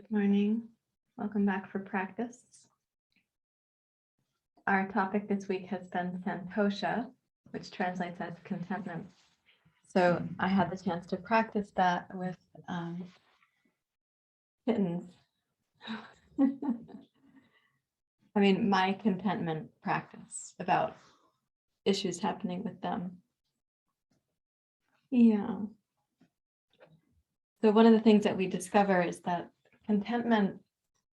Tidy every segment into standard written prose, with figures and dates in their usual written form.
Good morning. Welcome back for practice. Our topic this week has been Santosa, which translates as contentment. So I had the chance to practice that with kittens. I mean, my contentment practice about issues happening with them. Yeah. So one of the things that we discover is that contentment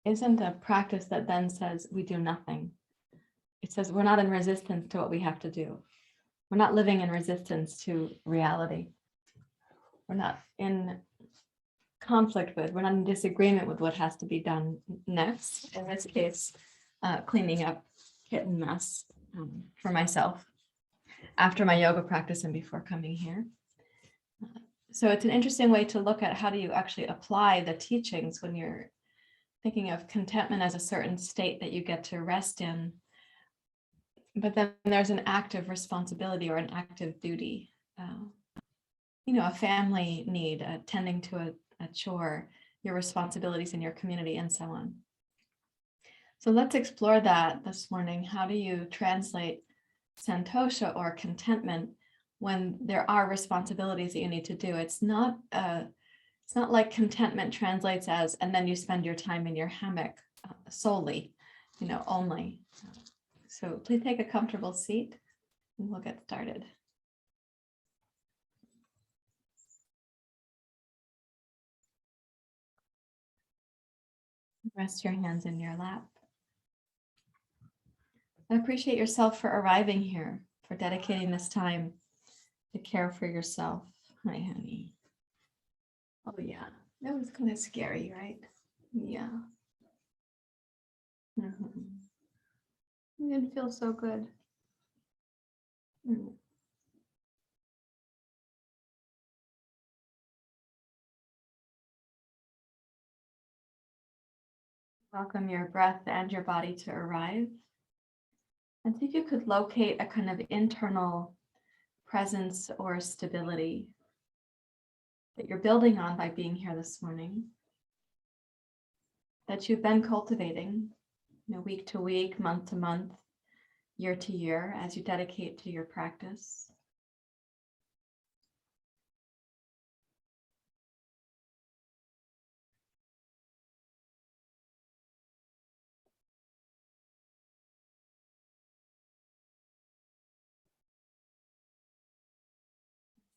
isn't a practice that then says we do nothing. It says we're not in resistance to what we have to do. We're not living in resistance to reality. We're not in conflict with, we're not in disagreement with what has to be done next. In this case, cleaning up kitten mess for myself after my yoga practice and before coming here. So it's an interesting way to look at how do you actually apply the teachings when you're thinking of contentment as a certain state that you get to rest in. But then there's an active responsibility or an active duty. A family need, tending to a chore, your responsibilities in your community, and so on. So let's explore that this morning. How do you translate Santosa or contentment when there are responsibilities that you need to do? It's not like contentment translates as, and then you spend your time in your hammock solely, only. So please take a comfortable seat and we'll get started. Rest your hands in your lap. Appreciate yourself for arriving here, for dedicating this time to care for yourself. Hi, honey. Oh, yeah. That was kind of scary, right? Yeah. It didn't feel so good. Welcome your breath and your body to arrive. And see if you could locate a kind of internal presence or stability that you're building on by being here this morning, that you've been cultivating, week to week, month to month, year to year, as you dedicate to your practice.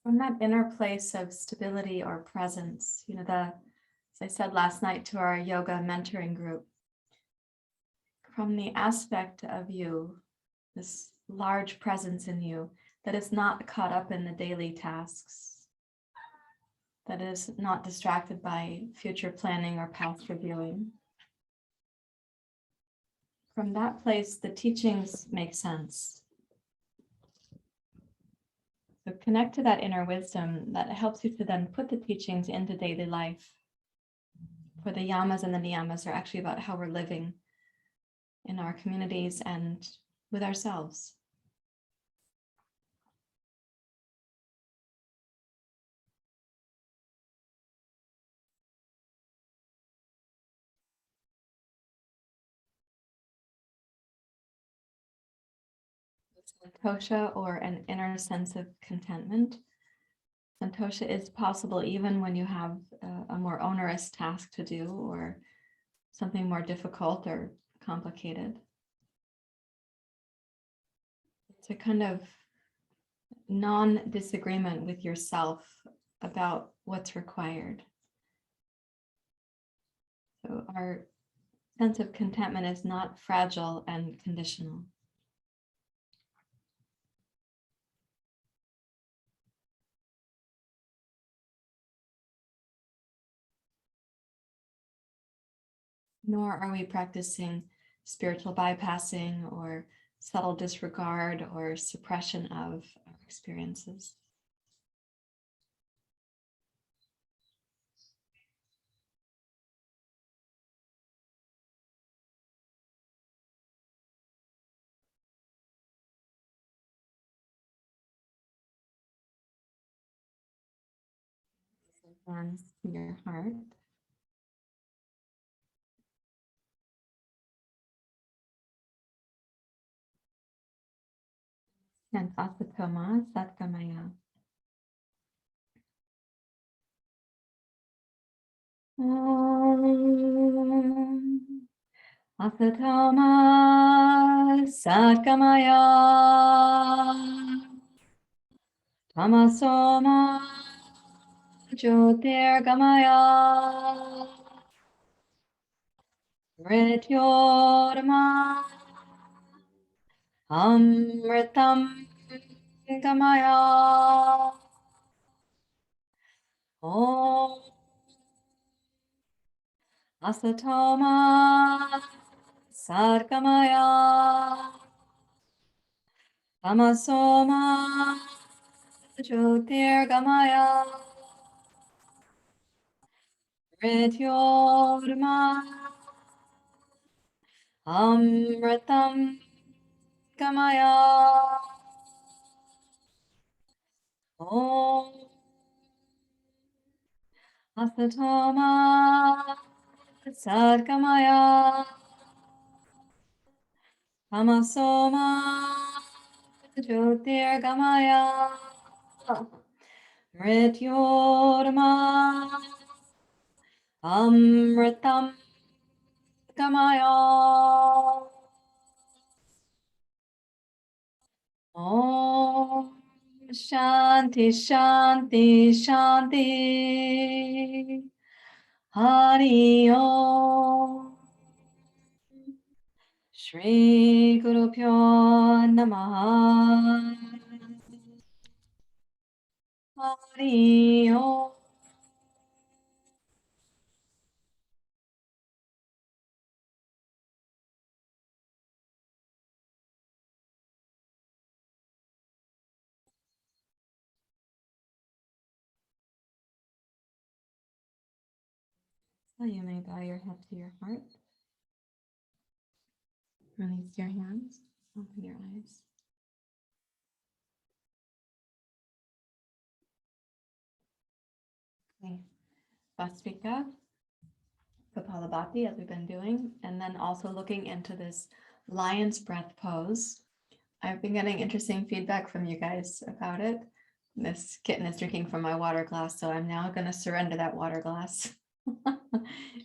From that inner place of stability or presence, as I said last night to our yoga mentoring group, from the aspect of you, this large presence in you that is not caught up in the daily tasks, that is not distracted by future planning or past reviewing. From that place, the teachings make sense. So connect to that inner wisdom that helps you to then put the teachings into daily life. For the yamas and the niyamas are actually about how we're living in our communities and with ourselves. Santosha, or an inner sense of contentment. Santosha is possible even when you have a more onerous task to do or something more difficult or complicated. It's a kind of non-disagreement with yourself about what's required. So our sense of contentment is not fragile and conditional. Nor are we practicing spiritual bypassing or subtle disregard or suppression of our experiences. Hands to your heart. And Asatoma Satgamaya. Asatoma Satgamaya. Tamasoma Jyotirgamaya. Mrityorma Amritam Gamaya. Om Asatoma Sargamaya. Tamasoma Jyotirgamaya. Mrityorma Amritam Gamaya. Om Asatoma Sadgamaya. Tamasoma Jyotirgamaya. Mrityorma Amritam Gamaya. Om Shanti Shanti Shanti. Hari Om. Shri Guru Pyo Namaha. Hari Om. So you may bow your head to your heart. Release your hands. Open your eyes. Okay. Vasvika, Kapalabhati, as we've been doing, and then also looking into this lion's breath pose. I've been getting interesting feedback from you guys about it. This kitten is drinking from my water glass, so I'm now going to surrender that water glass.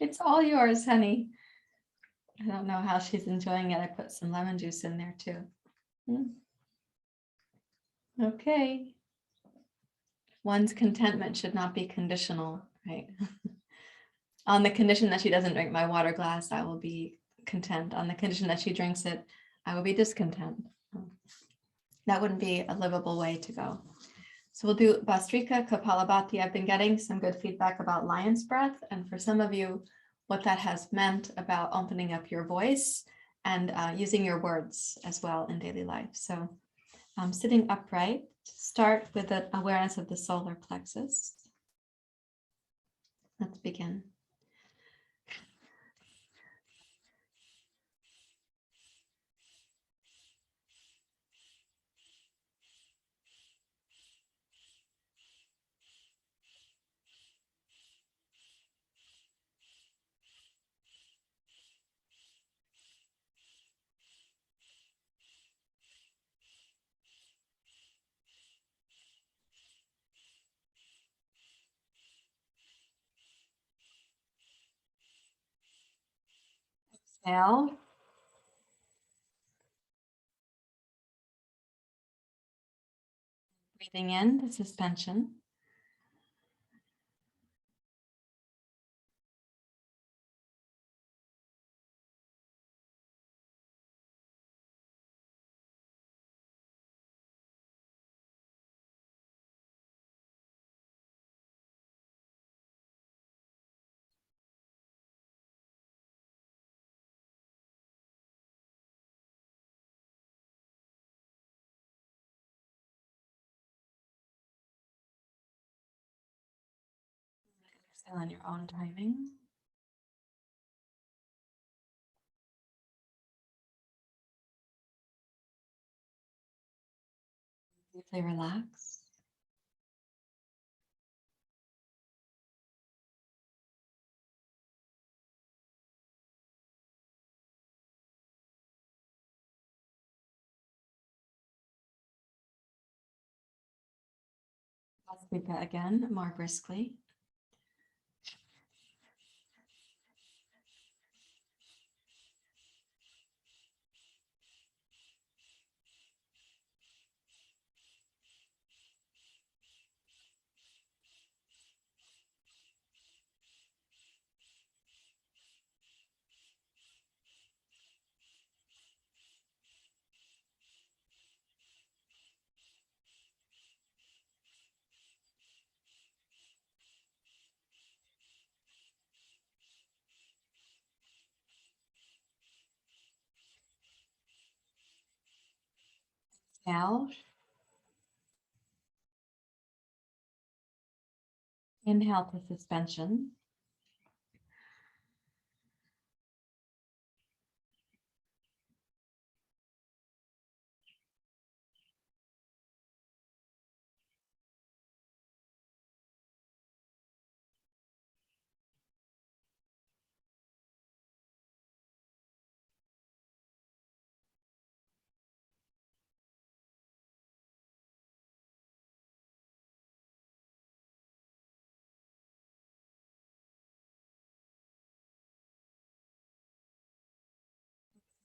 It's all yours, honey. I don't know how she's enjoying it. I put some lemon juice in there too. Okay. One's contentment should not be conditional, right? On the condition that she doesn't drink my water glass, I will be content. On the condition that she drinks it, I will be discontent. That wouldn't be a livable way to go. So we'll do Bhastrika Kapalabhati. I've been getting some good feedback about lion's breath, and for some of you, what that has meant about opening up your voice and using your words as well in daily life. So sitting upright, start with an awareness of the solar plexus. Let's begin. Exhale. Breathing in the suspension. Exhale on your own timing. Deeply relax. Vika again, more briskly. Exhale. Inhale to suspension.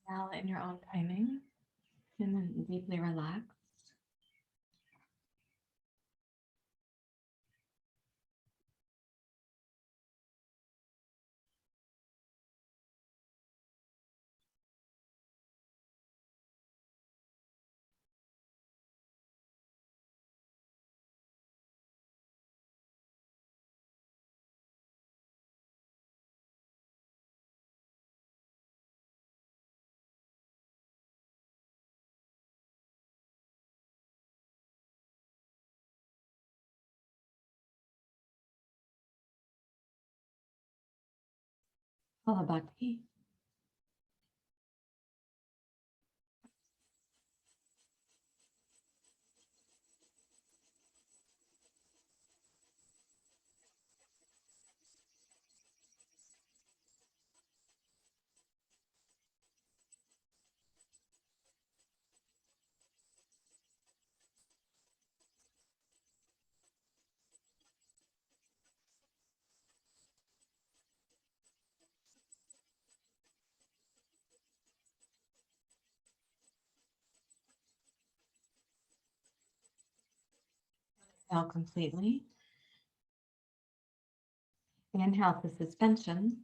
Now in your own timing, and then deeply relax. Bhakti. Exhale completely. Inhale to suspension.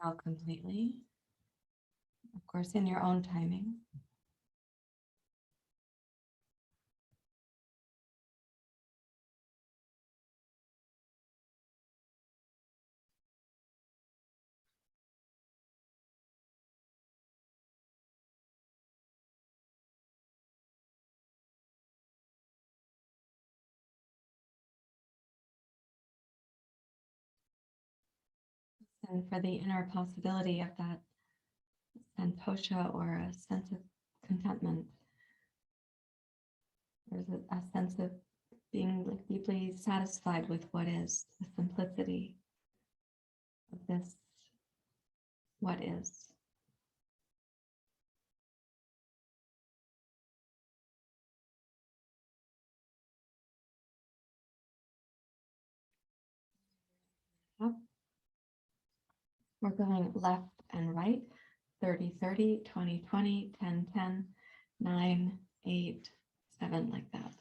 Exhale completely. Of course, in your own timing. And for the inner possibility of that Santosa, or a sense of contentment, there's a sense of being like deeply satisfied with what is, the simplicity of this, what is. Up. We're going left and right, 30-30, 20-20, 10-10, 9, 8, 7, like that.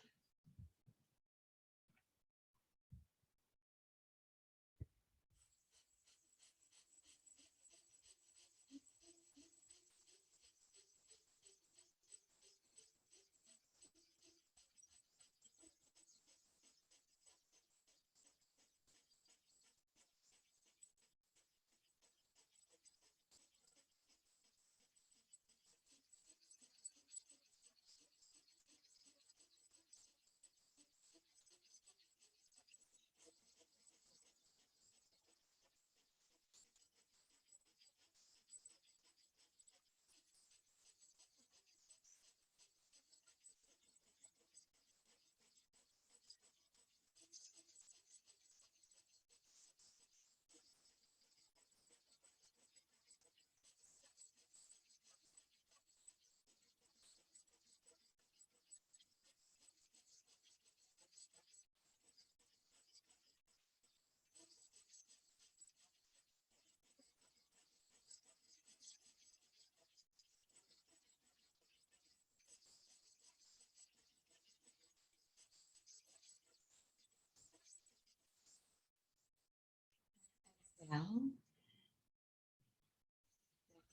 Exhale.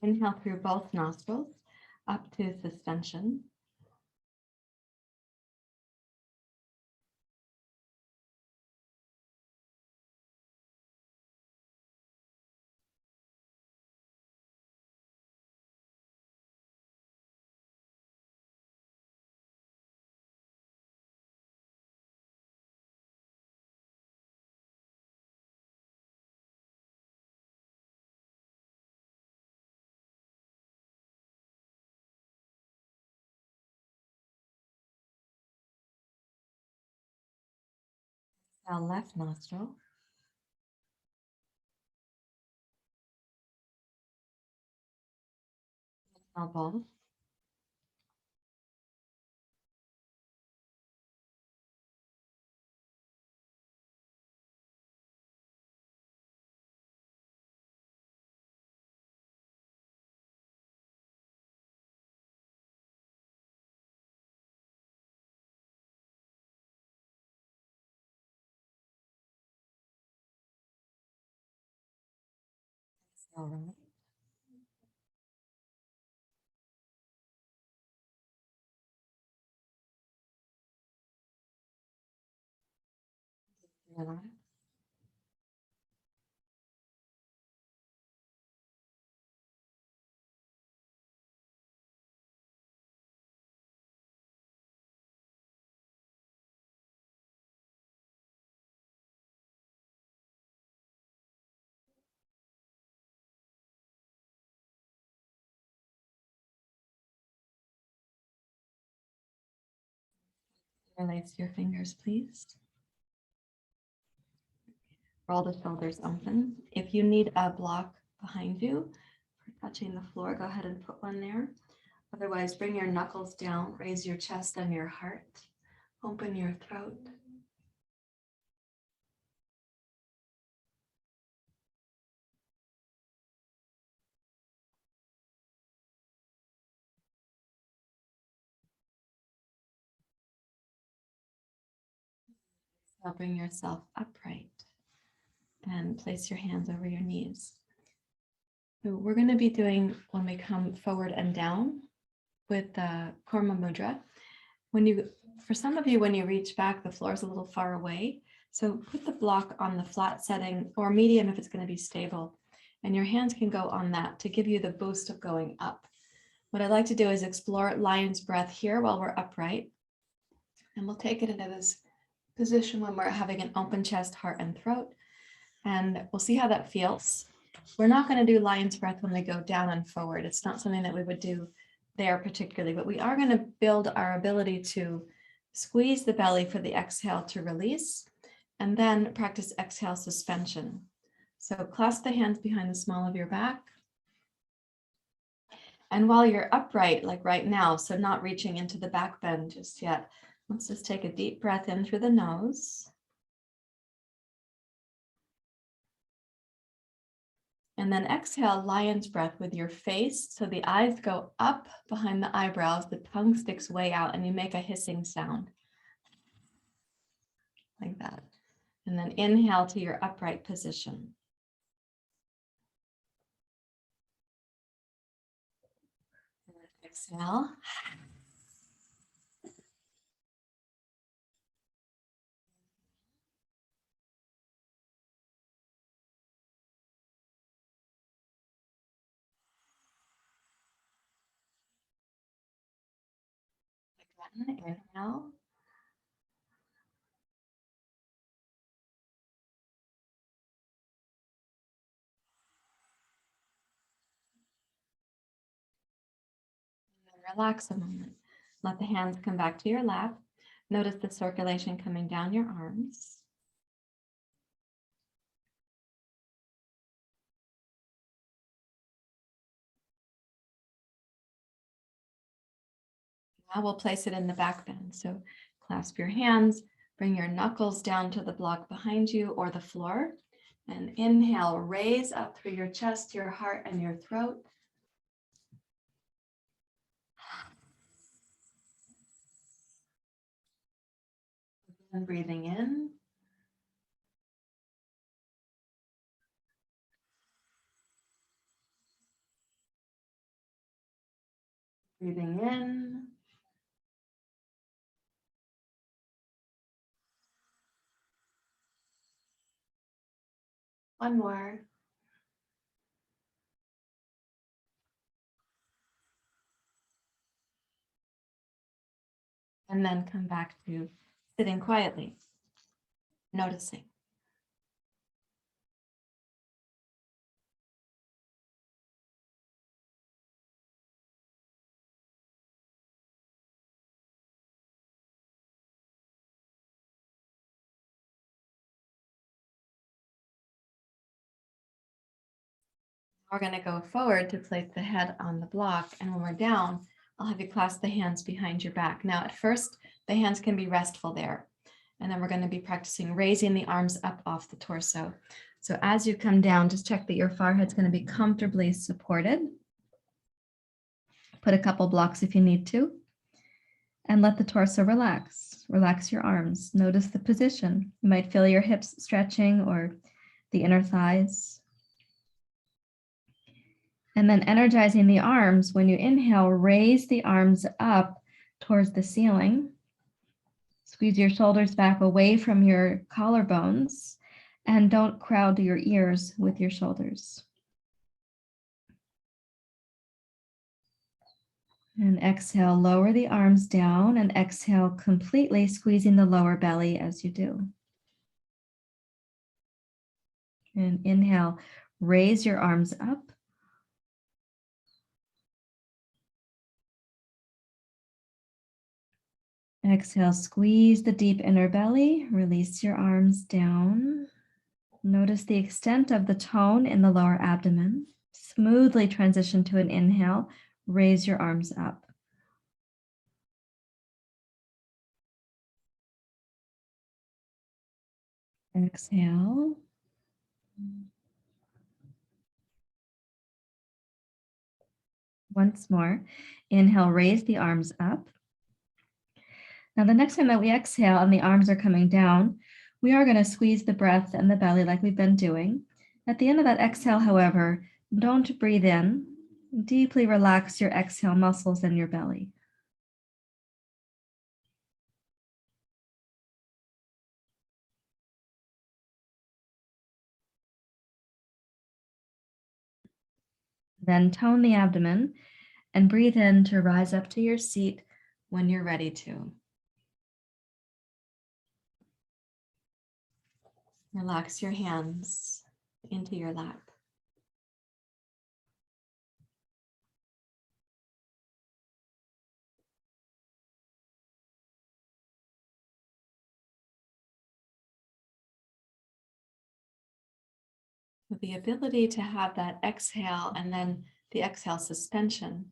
Inhale through both nostrils up to suspension. Exhale, left nostril. Inhale both. Exhale, right. Relax. Release your fingers, please. Roll the shoulders open. If you need a block behind you for touching the floor, go ahead and put one there. Otherwise, bring your knuckles down, raise your chest and your heart, open your throat. Now bring yourself upright and place your hands over your knees. So we're going to be doing when we come forward and down with the Kurma Mudra. For some of you, when you reach back, the floor is a little far away. So put the block on the flat setting or medium if it's going to be stable. And your hands can go on that to give you the boost of going up. What I'd like to do is explore lion's breath here while we're upright. And we'll take it into this position when we're having an open chest, heart, and throat. And we'll see how that feels. We're not going to do lion's breath when we go down and forward. It's not something that we would do there particularly, but we are going to build our ability to squeeze the belly for the exhale to release, and then practice exhale suspension. So clasp the hands behind the small of your back. And while you're upright, like right now, so not reaching into the back bend just yet, let's just take a deep breath in through the nose. And then exhale, lion's breath with your face. So the eyes go up behind the eyebrows, the tongue sticks way out, and you make a hissing sound. Like that. And then inhale to your upright position. Exhale. Again, inhale. Relax a moment. Let the hands come back to your lap. Notice the circulation coming down your arms. Now we'll place it in the back bend. So clasp your hands, bring your knuckles down to the block behind you or the floor. And inhale, raise up through your chest, your heart, and your throat. And breathing in. Breathing in. One more. And then come back to sitting quietly, noticing. We're going to go forward to place the head on the block. And when we're down, I'll have you clasp the hands behind your back. Now, at first, the hands can be restful there. And then we're going to be practicing raising the arms up off the torso. So as you come down, just check that your forehead's going to be comfortably supported. Put a couple blocks if you need to. And let the torso relax. Relax your arms. Notice the position. You might feel your hips stretching or the inner thighs. And then energizing the arms, when you inhale, raise the arms up towards the ceiling. Squeeze your shoulders back away from your collarbones and don't crowd your ears with your shoulders. And exhale, lower the arms down and exhale completely, squeezing the lower belly as you do. And inhale, raise your arms up. Exhale, squeeze the deep inner belly, release your arms down. Notice the extent of the tone in the lower abdomen. Smoothly transition to an inhale, raise your arms up. Exhale. Once more, inhale, raise the arms up. Now, the next time that we exhale and the arms are coming down, we are going to squeeze the breath and the belly like we've been doing. At the end of that exhale, however, don't breathe in. Deeply relax your exhale muscles in your belly. Then tone the abdomen and breathe in to rise up to your seat when you're ready to. Relax your hands into your lap. With the ability to have that exhale and then the exhale suspension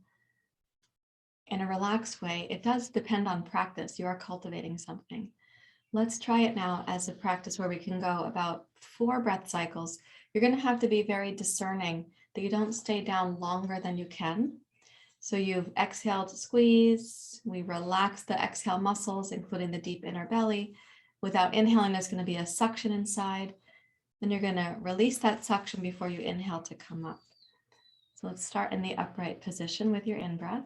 in a relaxed way, it does depend on practice. You are cultivating something. Let's try it now as a practice where we can go about 4 breath cycles. You're going to have to be very discerning that you don't stay down longer than you can. So you've exhaled to squeeze. We relax the exhale muscles, including the deep inner belly. Without inhaling, there's going to be a suction inside. Then you're going to release that suction before you inhale to come up. So let's start in the upright position with your in-breath.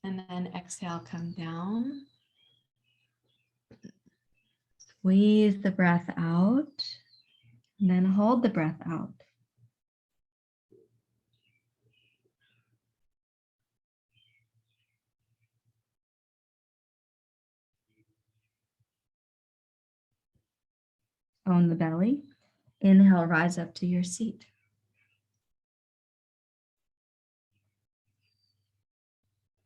And then exhale, come down. Squeeze the breath out. And then hold the breath out. Own the belly. Inhale, rise up to your seat.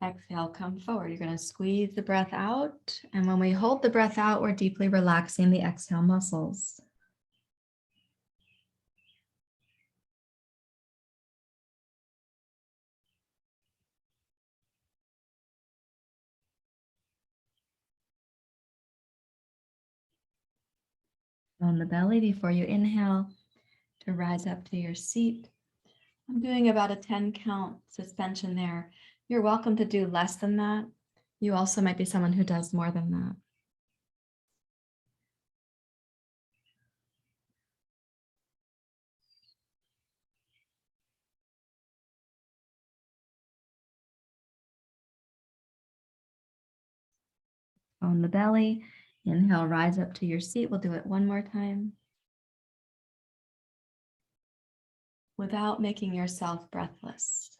Exhale, come forward. You're going to squeeze the breath out. And when we hold the breath out, we're deeply relaxing the exhale muscles. On the belly before you inhale to rise up to your seat. I'm doing about a 10 count suspension there. You're welcome to do less than that. You also might be someone who does more than that. On the belly. Inhale, rise up to your seat. We'll do it one more time. Without making yourself breathless.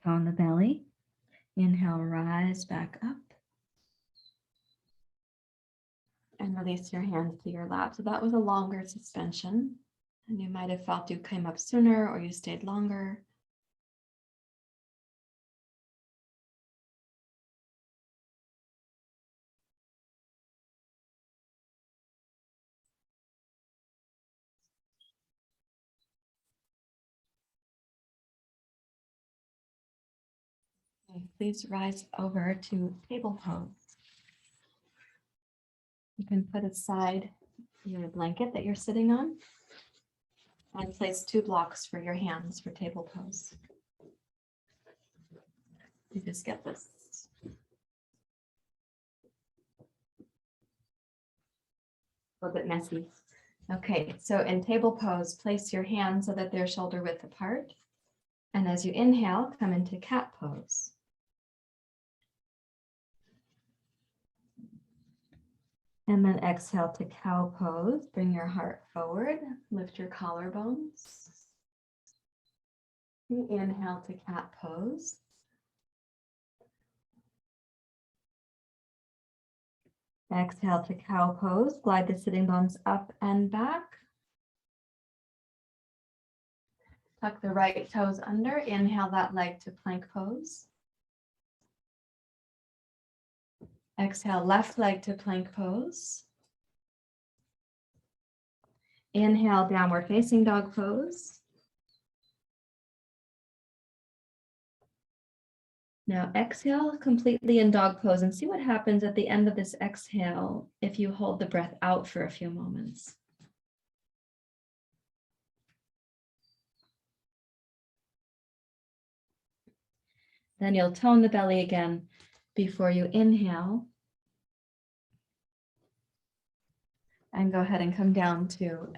On the belly. Inhale, rise back up. And release your hands to your lap. So that was a longer suspension. And you might have felt you came up sooner or you stayed longer. Okay, please rise over to table pose. You can put aside your blanket that you're sitting on and place 2 blocks for your hands for table pose. You just get this. A little bit messy. Okay, so in table pose, place your hands so that they're shoulder width apart. And as you inhale, come into cat pose. And then exhale to cow pose. Bring your heart forward. Lift your collarbones. Inhale to cat pose. Exhale to cow pose. Glide the sitting bones up and back. Tuck the right toes under. Inhale that leg to plank pose. Exhale, left leg to plank pose. Inhale, downward facing dog pose. Now exhale completely in dog pose and see what happens at the end of this exhale if you hold the breath out for a few moments. Then you'll tone the belly again before you inhale. And go ahead and come down to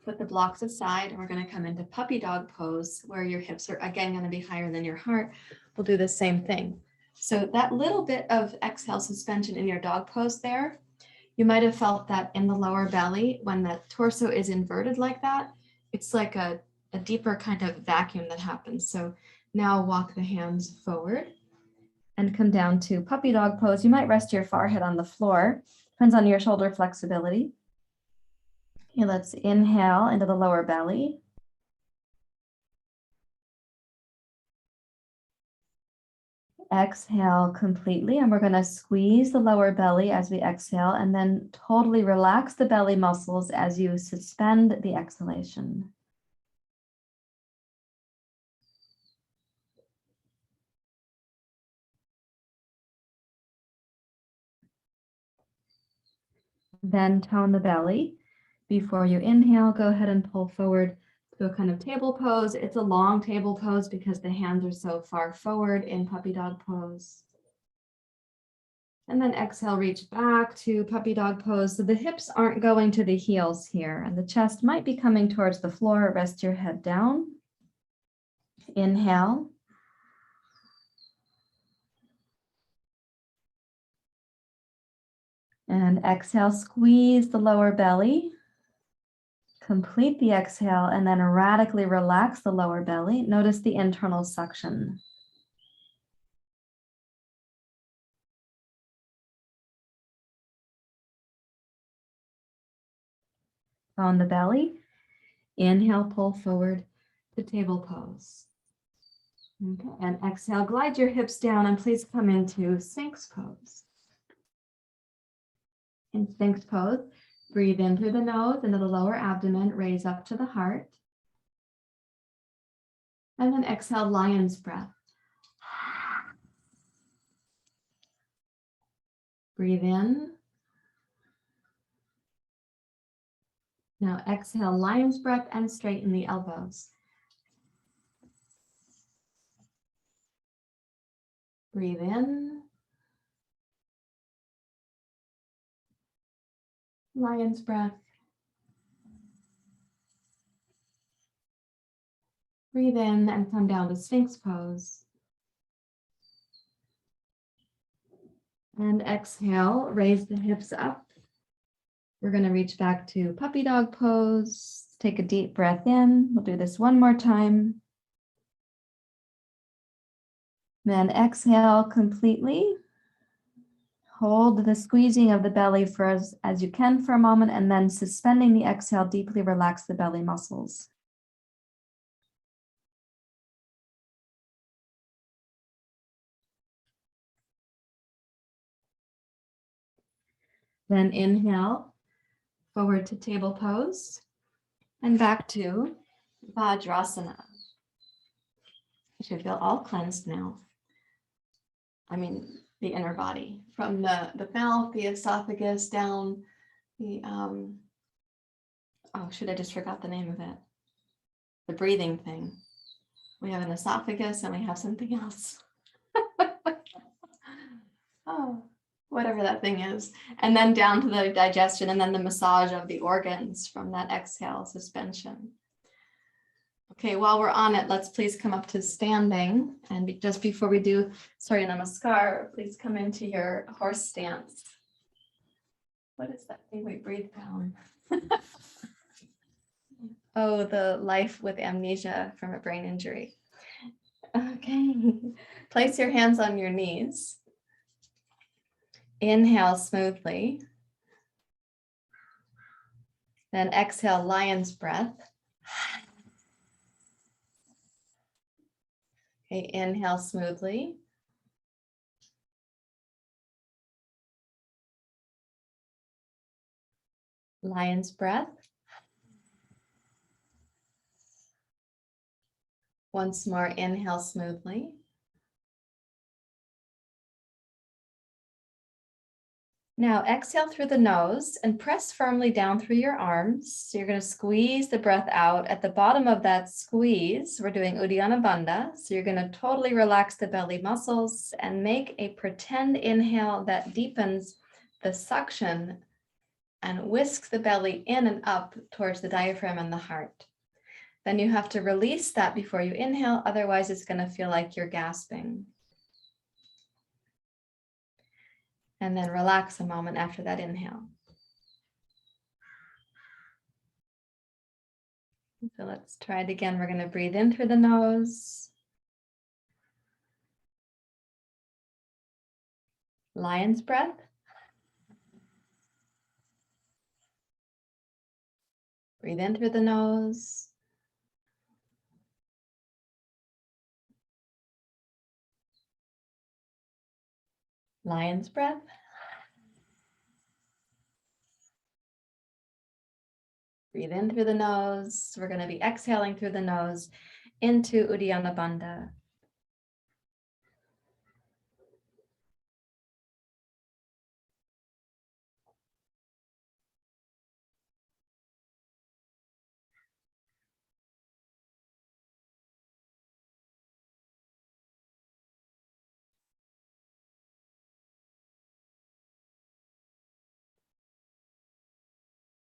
put the blocks aside. And we're going to come into puppy dog pose where your hips are again going to be higher than your heart. We'll do the same thing. So that little bit of exhale suspension in your dog pose there, you might have felt that in the lower belly when the torso is inverted like that. It's like a deeper kind of vacuum that happens. So now walk the hands forward and come down to puppy dog pose. You might rest your forehead on the floor. Depends on your shoulder flexibility. Okay, let's inhale into the lower belly. Exhale completely, and we're going to squeeze the lower belly as we exhale and then totally relax the belly muscles as you suspend the exhalation. Then tone the belly. Before you inhale, go ahead and pull forward to a kind of table pose. It's a long table pose because the hands are so far forward in puppy dog pose. And then exhale, reach back to puppy dog pose. So the hips aren't going to the heels here, and the chest might be coming towards the floor. Rest your head down. Inhale. And exhale, squeeze the lower belly. Complete the exhale and then radically relax the lower belly. Notice the internal suction. On the belly, inhale, pull forward to table pose. Okay, and exhale, glide your hips down and please come into Sphinx pose. In Sphinx pose, breathe in through the nose into the lower abdomen, raise up to the heart. And then exhale, lion's breath. Breathe in. Now exhale, lion's breath, and straighten the elbows. Breathe in. Lion's breath. Breathe in and come down to Sphinx pose. And exhale, raise the hips up. We're going to reach back to puppy dog pose. Take a deep breath in. We'll do this one more time. Then exhale completely. Hold the squeezing of the belly for as you can for a moment, and then suspending the exhale, deeply relax the belly muscles. Then inhale, forward to table pose, and back to Vajrasana. You should feel all cleansed now. I mean, the inner body, from the mouth, the esophagus, down the, oh, shoot, I just forgot the name of it. The breathing thing. We have an esophagus and we have something else. Oh, whatever that thing is. And then down to the digestion, and then the massage of the organs from that exhale suspension. Okay, while we're on it, let's please come up to standing. And just before we do surya namaskar, please come into your horse stance. What is that thing we breathe down? Oh, the life with amnesia from a brain injury. Okay, place your hands on your knees. Inhale smoothly. Then exhale, lion's breath. Okay, inhale smoothly. Lion's breath. Once more, inhale smoothly. Now exhale through the nose and press firmly down through your arms. So you're going to squeeze the breath out. At the bottom of that squeeze, we're doing Uddiyana Bandha. So you're going to totally relax the belly muscles and make a pretend inhale that deepens the suction and whisks the belly in and up towards the diaphragm and the heart. Then you have to release that before you inhale. Otherwise, it's going to feel like you're gasping. And then relax a moment after that inhale. So let's try it again. We're going to breathe in through the nose. Lion's breath. Breathe in through the nose. Lion's breath. Breathe in through the nose. We're going to be exhaling through the nose into Uddiyana Bandha.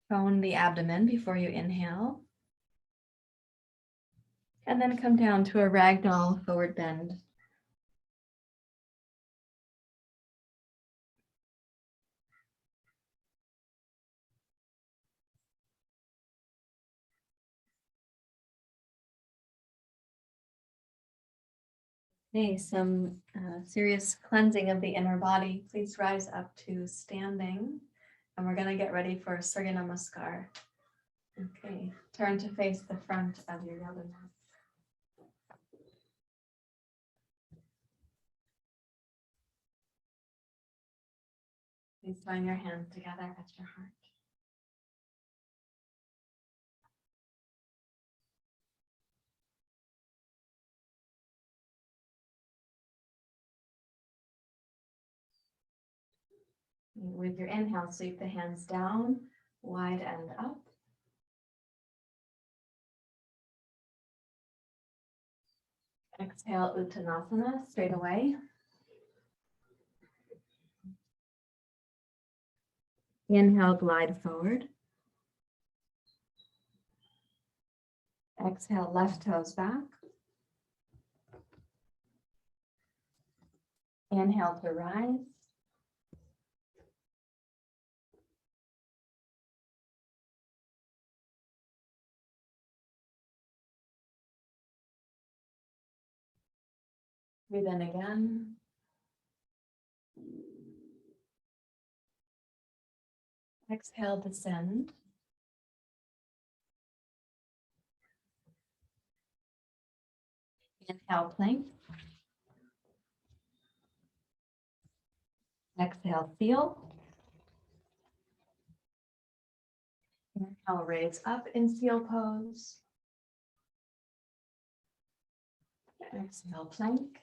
Tone the abdomen before you inhale. And then come down to a ragdoll forward bend. Okay, some serious cleansing of the inner body. Please rise up to standing. And we're going to get ready for Surya Namaskar. Okay, turn to face the front of your yoga mat. Please join your hands together at your heart. With your inhale, sweep the hands down, wide and up. Exhale, Uttanasana, straight away. Inhale, glide forward. Exhale, left toes back. Inhale to rise. Breathe in again. Exhale, descend. Inhale, plank. Exhale, seal. Inhale, raise up in seal pose. Exhale, plank.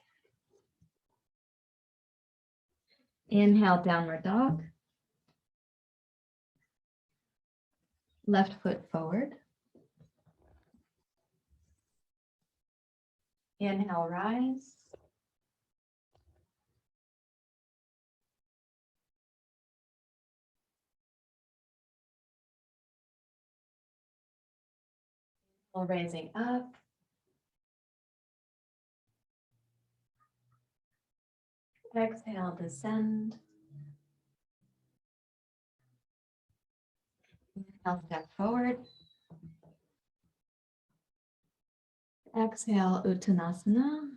Inhale, downward dog. Left foot forward. Inhale, rise. Inhale, raising up. Exhale, descend. Inhale, step forward. Exhale, Uttanasana.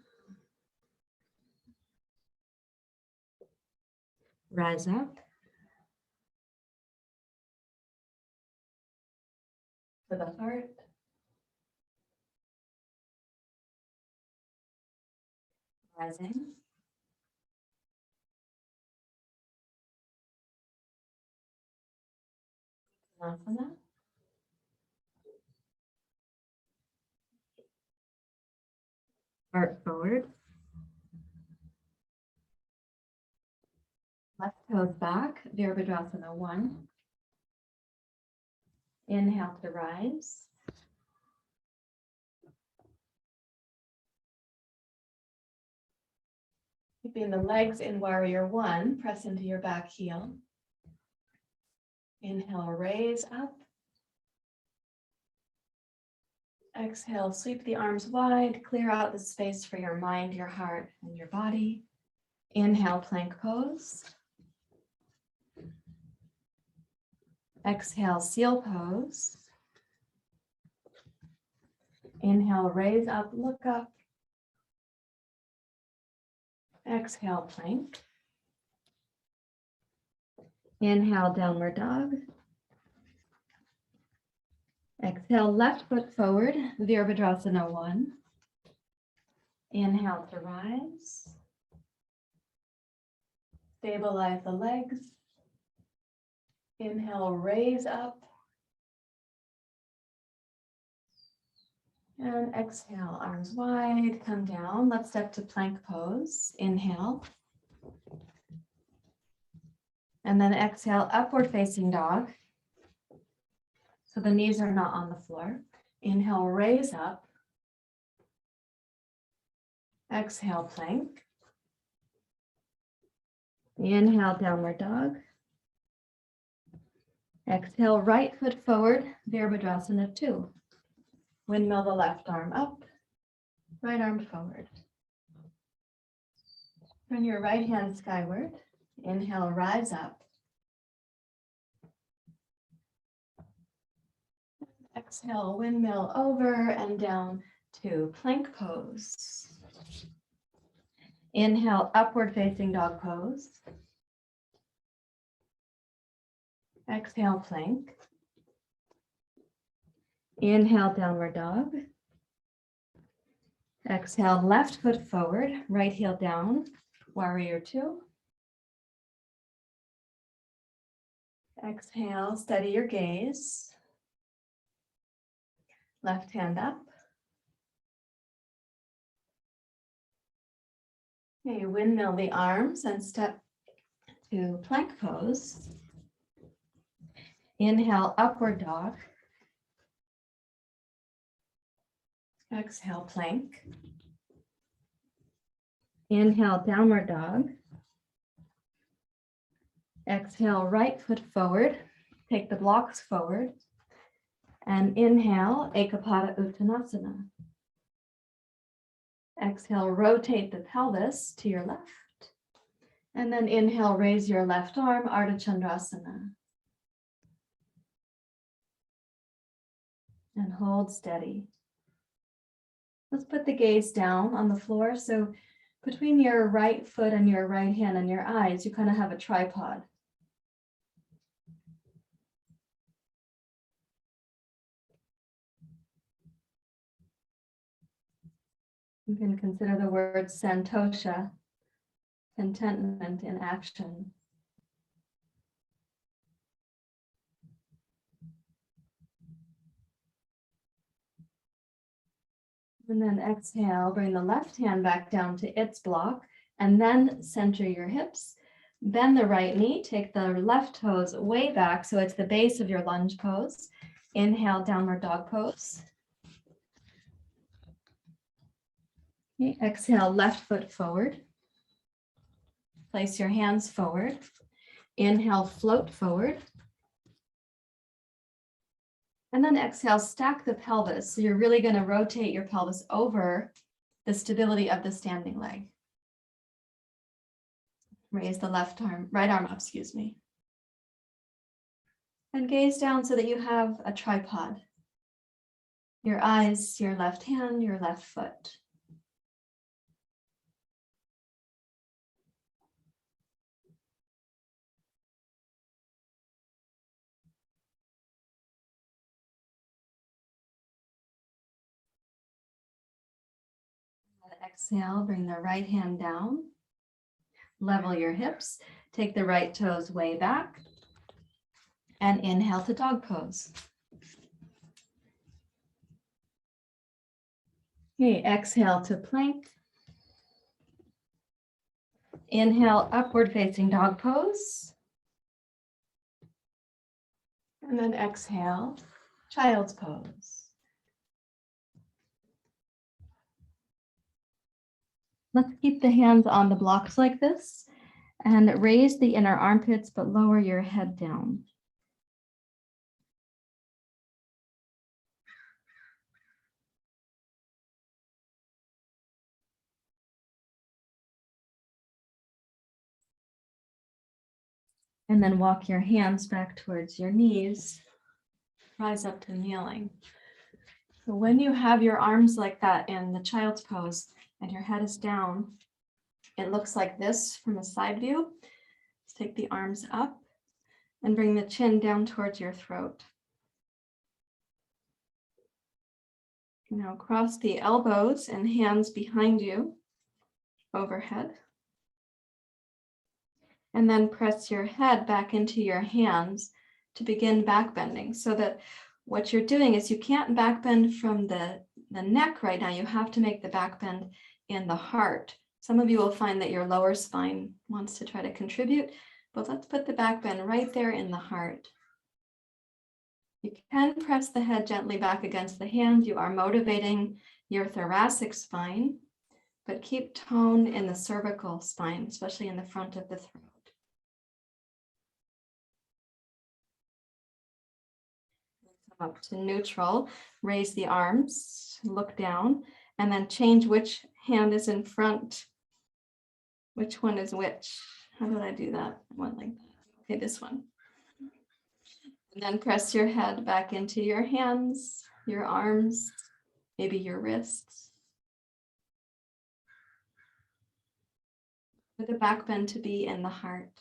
Rise up. To the heart. Rising. Uttanasana. Heart forward. Left toes back, Virabhadrasana 1. Inhale to rise. Keeping the legs in warrior 1, press into your back heel. Inhale, raise up. Exhale, sweep the arms wide, clear out the space for your mind, your heart, and your body. Inhale, plank pose. Exhale, seal pose. Inhale, raise up, look up. Exhale, plank. Inhale, downward dog. Exhale, left foot forward, Virabhadrasana 1. Inhale to rise. Stabilize the legs. Inhale, raise up. And exhale, arms wide, come down. Let's step to plank pose. Inhale. And then exhale, upward facing dog. So the knees are not on the floor. Inhale, raise up. Exhale, plank. Inhale, downward dog. Exhale, right foot forward, Virabhadrasana 2. Windmill the left arm up, right arm forward. Turn your right hand skyward. Inhale, rise up. Exhale, windmill over and down to plank pose. Inhale, upward facing dog pose. Exhale, plank. Inhale, downward dog. Exhale, left foot forward, right heel down, warrior 2. Exhale, steady your gaze. Left hand up. Okay, windmill the arms and step to plank pose. Inhale, upward dog. Exhale, plank. Inhale, downward dog. Exhale, right foot forward. Take the blocks forward. And inhale, Ekapada Uttanasana. Exhale, rotate the pelvis to your left. And then inhale, raise your left arm, Ardha Chandrasana. And hold steady. Let's put the gaze down on the floor. So between your right foot and your right hand and your eyes, you kind of have a tripod. You can consider the word Santosa, contentment in action. And then exhale, bring the left hand back down to its block, and then center your hips. Bend the right knee, take the left toes way back, so it's the base of your lunge pose. Inhale, downward dog pose. Okay, exhale, left foot forward. Place your hands forward. Inhale, float forward. And then exhale, stack the pelvis. So you're really going to rotate your pelvis over the stability of the standing leg. Raise the right arm up, excuse me. And gaze down so that you have a tripod. Your eyes, your left hand, your left foot. Exhale, bring the right hand down. Level your hips. Take the right toes way back. And inhale to dog pose. Okay, exhale to plank. Inhale, upward facing dog pose. And then exhale, child's pose. Let's keep the hands on the blocks like this and raise the inner armpits, but lower your head down. And then walk your hands back towards your knees. Rise up to kneeling. So when you have your arms like that in the child's pose and your head is down, it looks like this from a side view. Let's take the arms up and bring the chin down towards your throat. Now cross the elbows and hands behind you, overhead. And then press your head back into your hands to begin back bending, so that what you're doing is you can't back bend from the neck right now. You have to make the back bend in the heart. Some of you will find that your lower spine wants to try to contribute, but let's put the back bend right there in the heart. You can press the head gently back against the hand. You are motivating your thoracic spine, but keep tone in the cervical spine, especially in the front of the throat. Come up to neutral, raise the arms, look down, and then change which hand is in front. Which one is which? How did I do that? I went like that. Okay, this one. And then press your head back into your hands, your arms, maybe your wrists. For the back bend to be in the heart.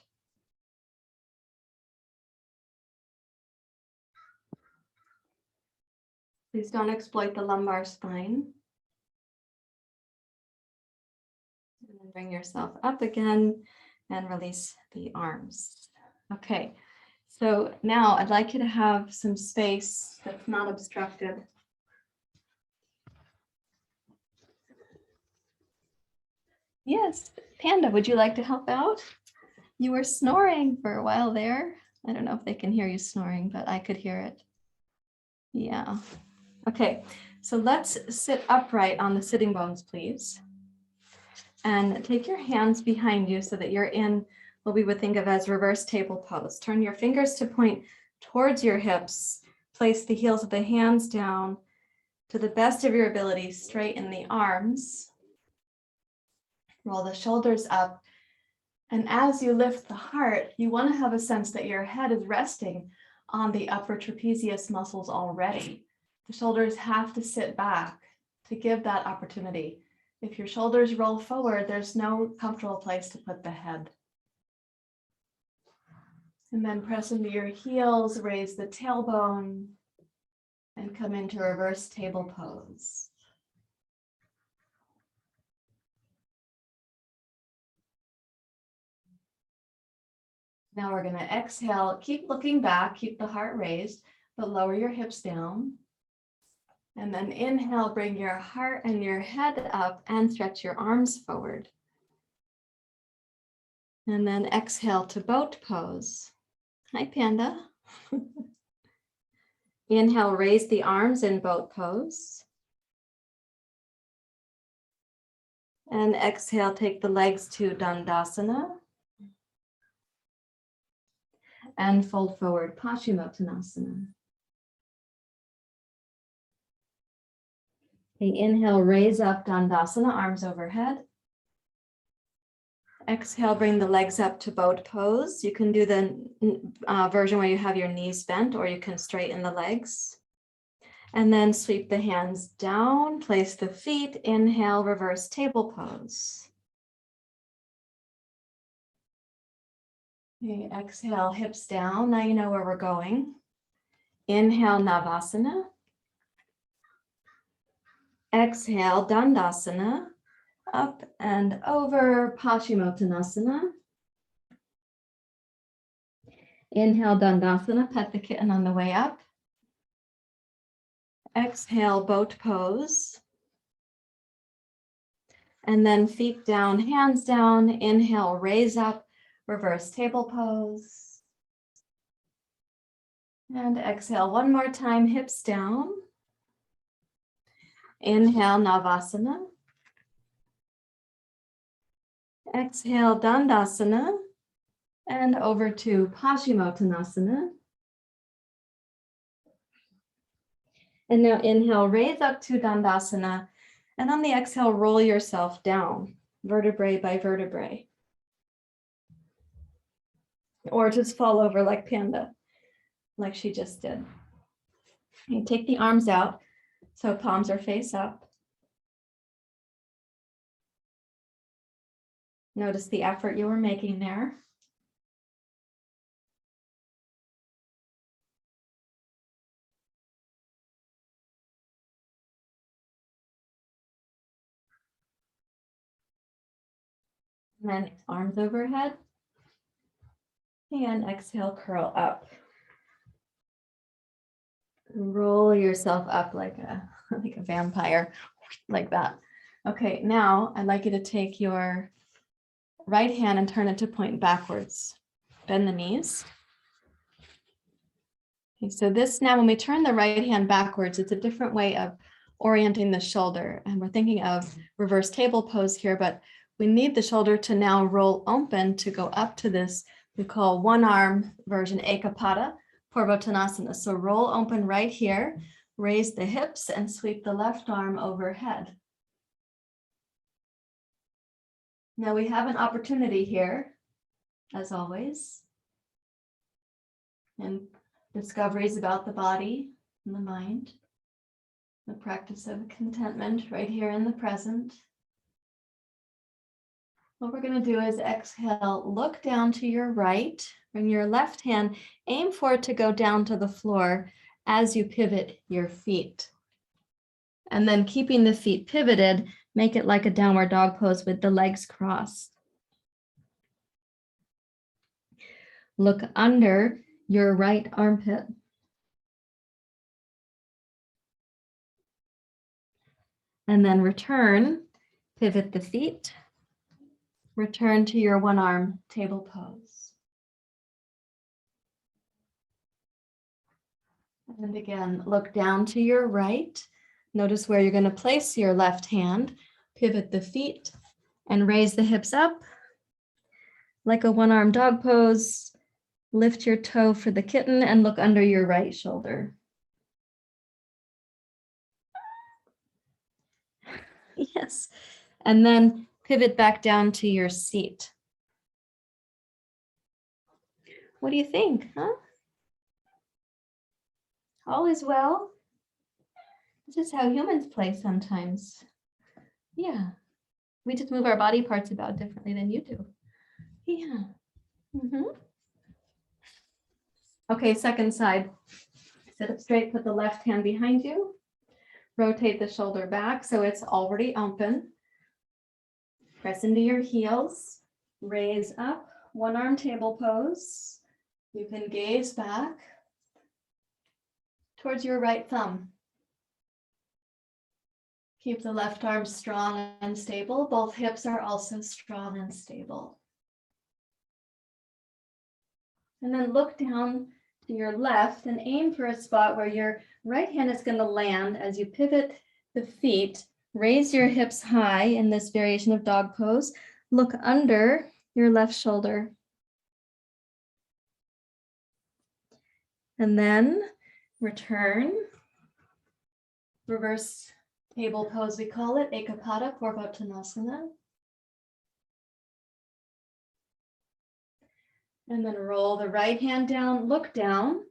Please don't exploit the lumbar spine. And then bring yourself up again and release the arms. Okay, so now I'd like you to have some space that's not obstructed. Yes, Panda, would you like to help out? You were snoring for a while there. I don't know if they can hear you snoring, but I could hear it. Yeah. Okay, so let's sit upright on the sitting bones, please. And take your hands behind you so that you're in what we would think of as reverse table pose. Turn your fingers to point towards your hips. Place the heels of the hands down. To the best of your ability, straighten the arms. Roll the shoulders up. And as you lift the heart, you want to have a sense that your head is resting on the upper trapezius muscles already. The shoulders have to sit back to give that opportunity. If your shoulders roll forward, there's no comfortable place to put the head. And then press into your heels, raise the tailbone, and come into reverse table pose. Now we're going to exhale. Keep looking back, keep the heart raised, but lower your hips down. And then inhale, bring your heart and your head up and stretch your arms forward. And then exhale to boat pose. Hi, Panda. Inhale, raise the arms in boat pose. And exhale, take the legs to Dandasana. And fold forward, Paschimottanasana. Okay, inhale, raise up Dandasana, arms overhead. Exhale, bring the legs up to boat pose. You can do the version where you have your knees bent, or you can straighten the legs. And then sweep the hands down, place the feet, inhale, reverse table pose. Okay, exhale, hips down. Now you know where we're going. Inhale, navasana. Exhale, Dandasana, up and over, Paschimottanasana. Inhale, Dandasana, pet the kitten on the way up. Exhale, boat pose. And then feet down, hands down. Inhale, raise up, reverse table pose. And exhale one more time, hips down. Inhale, navasana. Exhale, Dandasana. And over to Paschimottanasana. And now inhale, raise up to Dandasana. And on the exhale, roll yourself down, vertebrae by vertebrae. Or just fall over like Panda, like she just did. You take the arms out, so palms are face up. Notice the effort you were making there. And then arms overhead. And exhale, curl up. Roll yourself up like a vampire, like that. Okay, now I'd like you to take your right hand and turn it to point backwards. Bend the knees. Okay, so this now, when we turn the right hand backwards, it's a different way of orienting the shoulder. And we're thinking of reverse table pose here, but we need the shoulder to now roll open to go up to this, we call one arm version Ekapada, purvottanasana. So roll open right here, raise the hips and sweep the left arm overhead. Now we have an opportunity here, as always, and discoveries about the body and the mind, the practice of contentment right here in the present. What we're going to do is exhale, look down to your right, bring your left hand, aim for it to go down to the floor as you pivot your feet. And then keeping the feet pivoted, make it like a downward dog pose with the legs crossed. Look under your right armpit. And then return, pivot the feet. Return to your one arm table pose. And again, look down to your right. Notice where you're going to place your left hand. Pivot the feet And raise the hips up like a one-armed dog pose. Lift your toe for the kitten and look under your right shoulder. Yes. And then pivot back down to your seat. What do you think, huh? All is well. This is how humans play sometimes. Yeah. We just move our body parts about differently than you do. Yeah. Okay, second side. Sit up straight, put the left hand behind you. Rotate the shoulder back so it's already open. Press into your heels. Raise up, one arm table pose. You can gaze back towards your right thumb. Keep the left arm strong and stable. Both hips are also strong and stable. And then look down to your left and aim for a spot where your right hand is going to land as you pivot the feet. Raise your hips high in this variation of dog pose. Look under your left shoulder. And then return. Reverse table pose, we call it, Ekapada, purvottanasana. And then roll the right hand down, look down,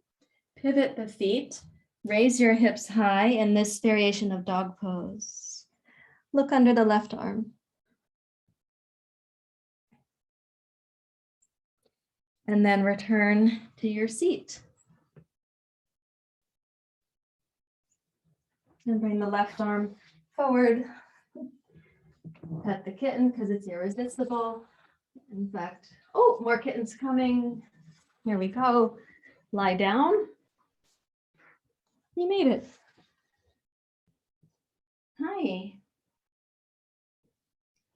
pivot the feet, raise your hips high in this variation of dog pose. Look under the left arm. And then return to your seat. And bring the left arm forward. Pet the kitten because it's irresistible. In fact, oh, more kittens coming. Here we go. Lie down. You made it. Hi.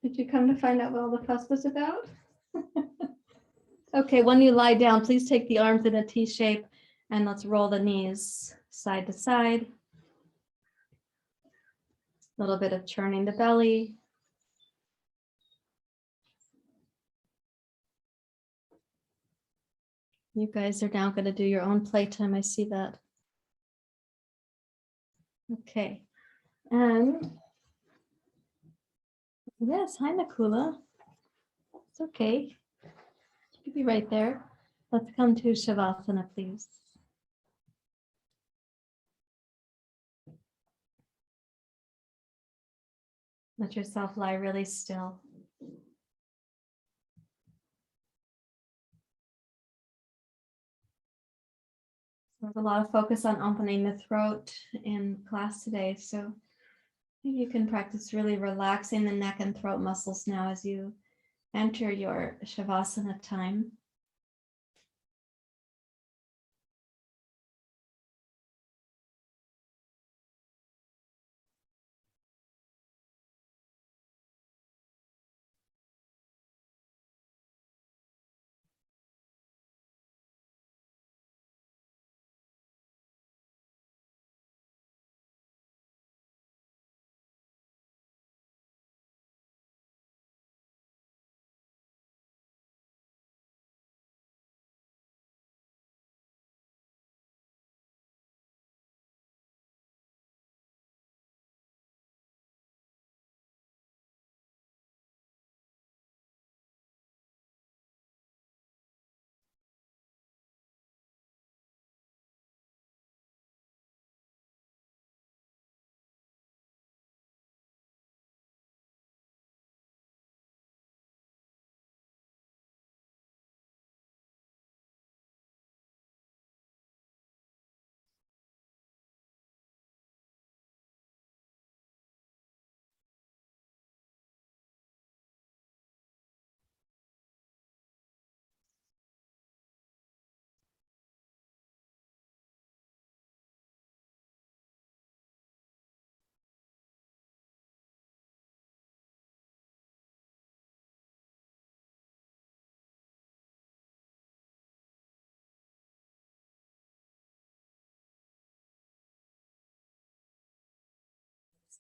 Did you come to find out what all the fuss was about? Okay, when you lie down, please take the arms in a T shape and let's roll the knees side to side. A little bit of churning the belly. You guys are now going to do your own playtime. I see that. Okay. And yes, hi, Nakula. It's okay. You could be right there. Let's come to Shavasana, please. Let yourself lie really still. There's a lot of focus on opening the throat in class today, so you can practice really relaxing the neck and throat muscles now as you enter your Shavasana time.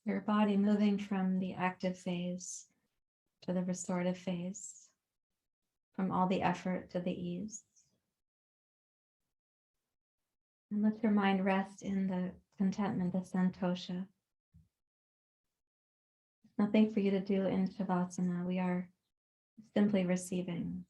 Your body moving from the active phase to the restorative phase, from all the effort to the ease. And let your mind rest in the contentment, the Santosa. Nothing for you to do in Shavasana. We are simply receiving.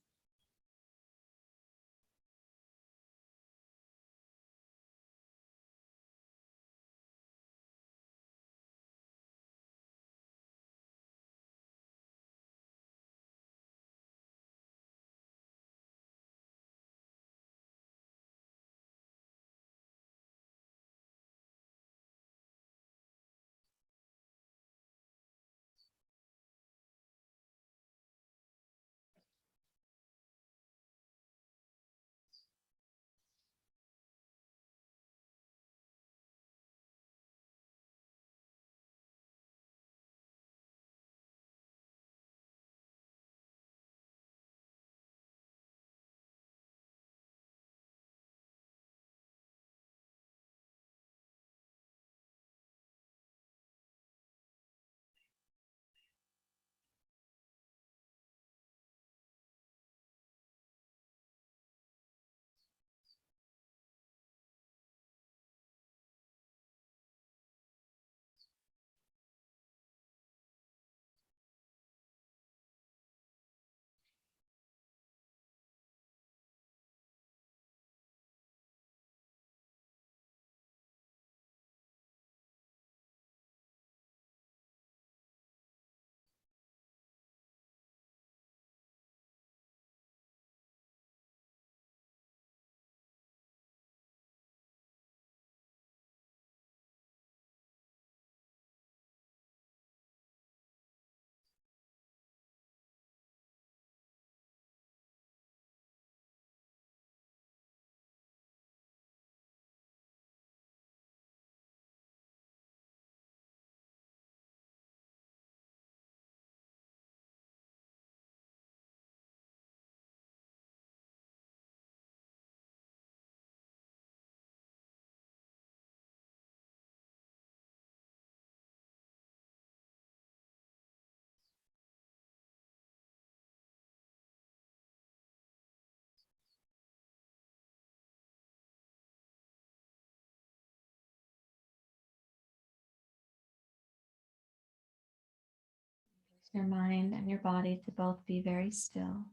Your mind and your body to both be very still.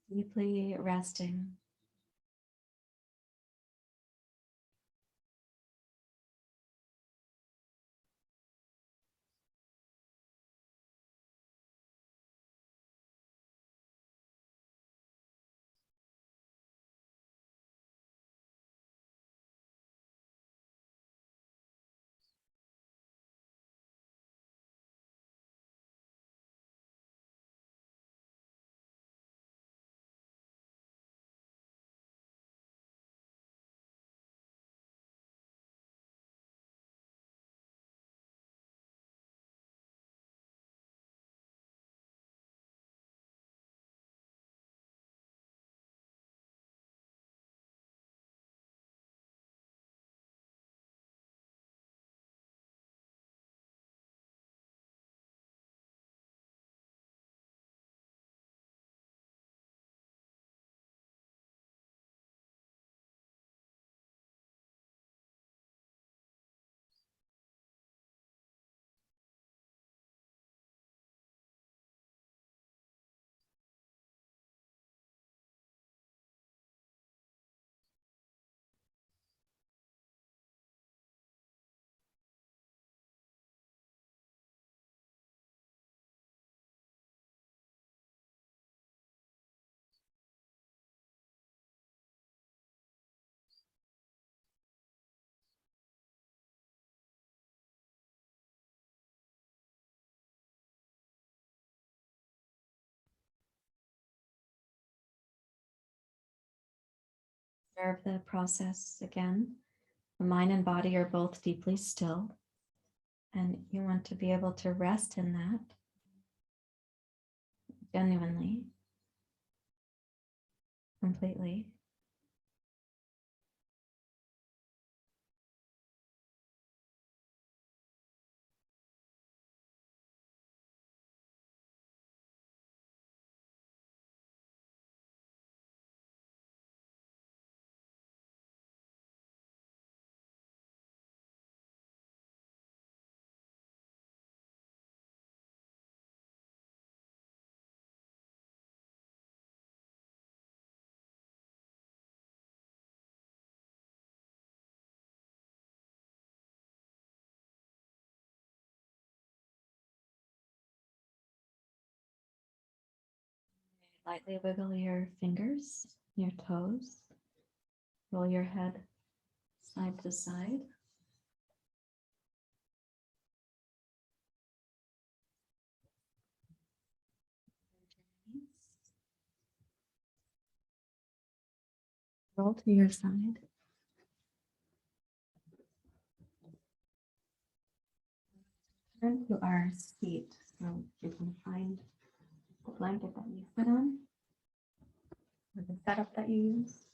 Deeply resting. Observe the process again. The mind and body are both deeply still, and you want to be able to rest in that genuinely, completely. Lightly wiggle your fingers, your toes. Roll your head side to side. Roll to your side. Turn to our seat, so you can find the blanket that you sit on, or the setup that you use.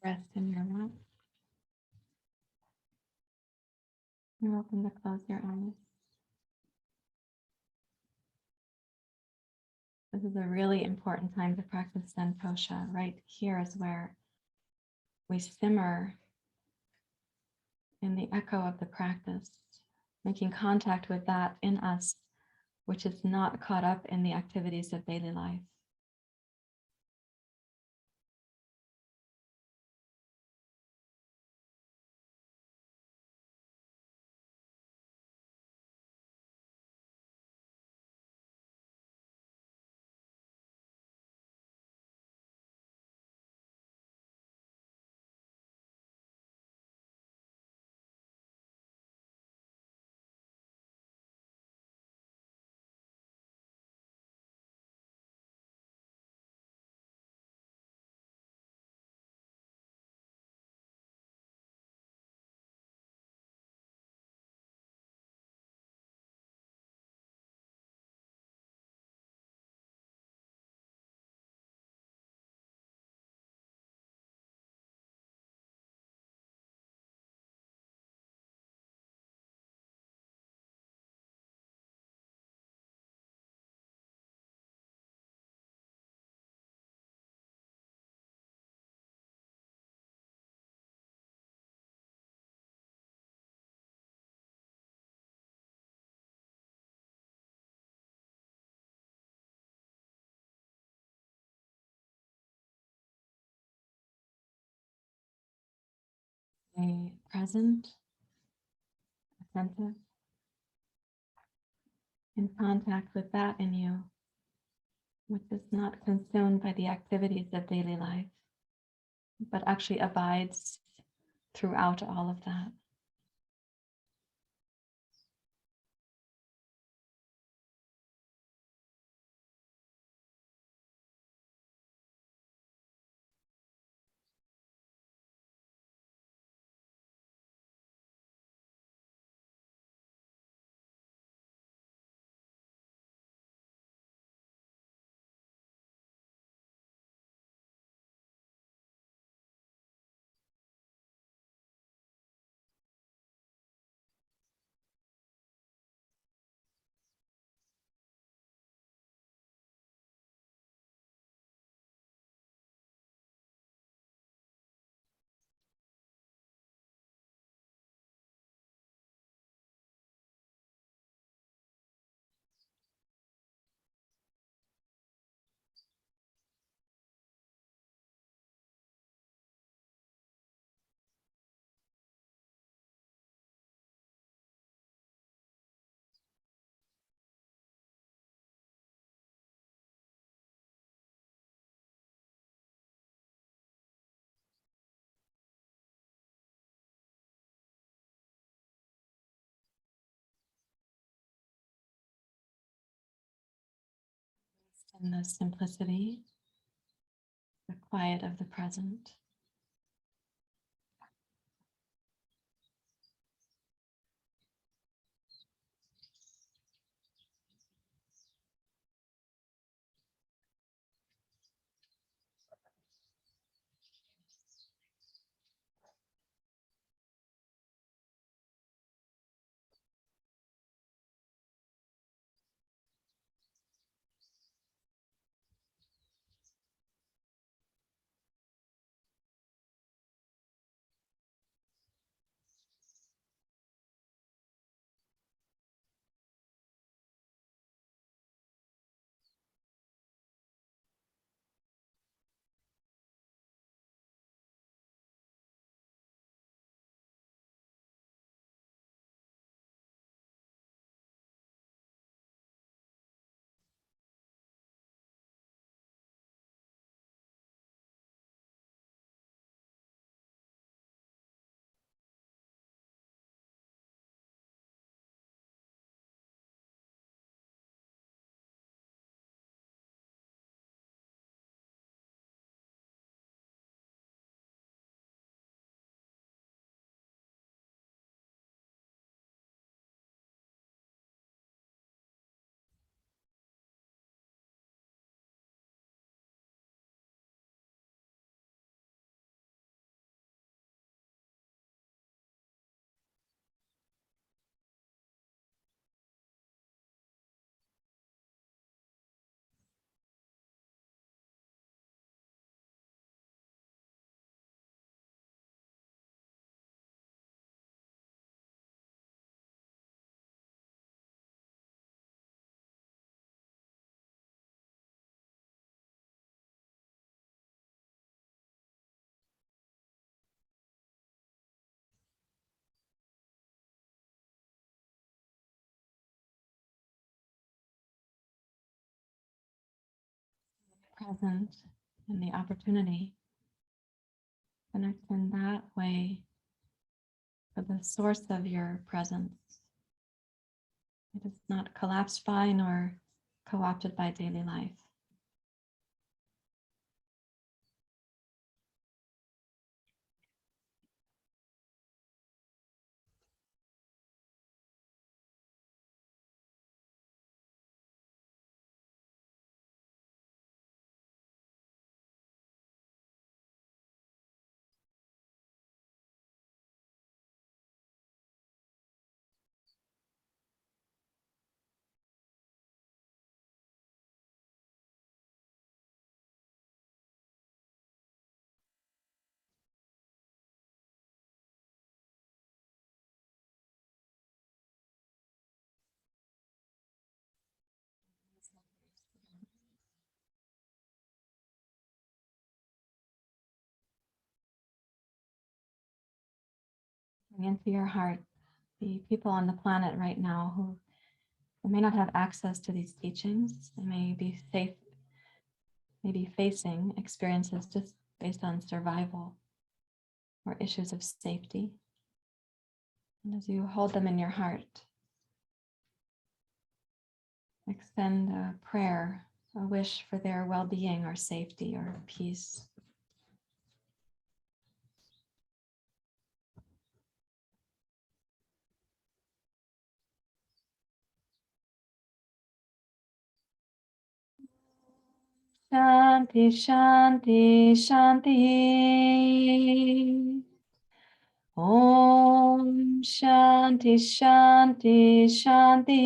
Rest in your lap. You're welcome to close your eyes. This is a really important time to practice Santosa. Right here is where we simmer in the echo of the practice, making contact with that in us, which is not caught up in the activities of daily life. Stay present, attentive, in contact with that in you, which is not consumed by the activities of daily life, but actually abides throughout all of that. In the simplicity, the quiet of the present. present in the opportunity. Connect in that way for the source of your presence. It is not collapsed by nor co-opted by daily life. Bring into your heart the people on the planet right now who may not have access to these teachings. They may be safe, maybe facing experiences just based on survival or issues of safety. And as you hold them in your heart, extend a prayer, a wish for their well-being or safety or peace. Shanti, Shanti, Shanti. Om Shanti, Shanti, Shanti.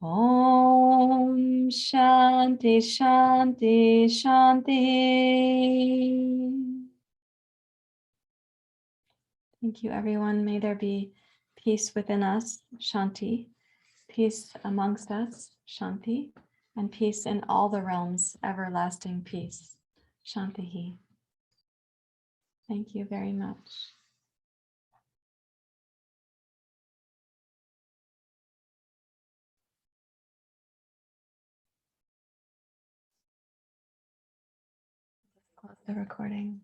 Om Shanti, Shanti, Shanti. Thank you, everyone. May there be peace within us, Shanti, peace amongst us, Shanti, and peace in all the realms, everlasting peace, Shanti. Thank you very much. Close the recording.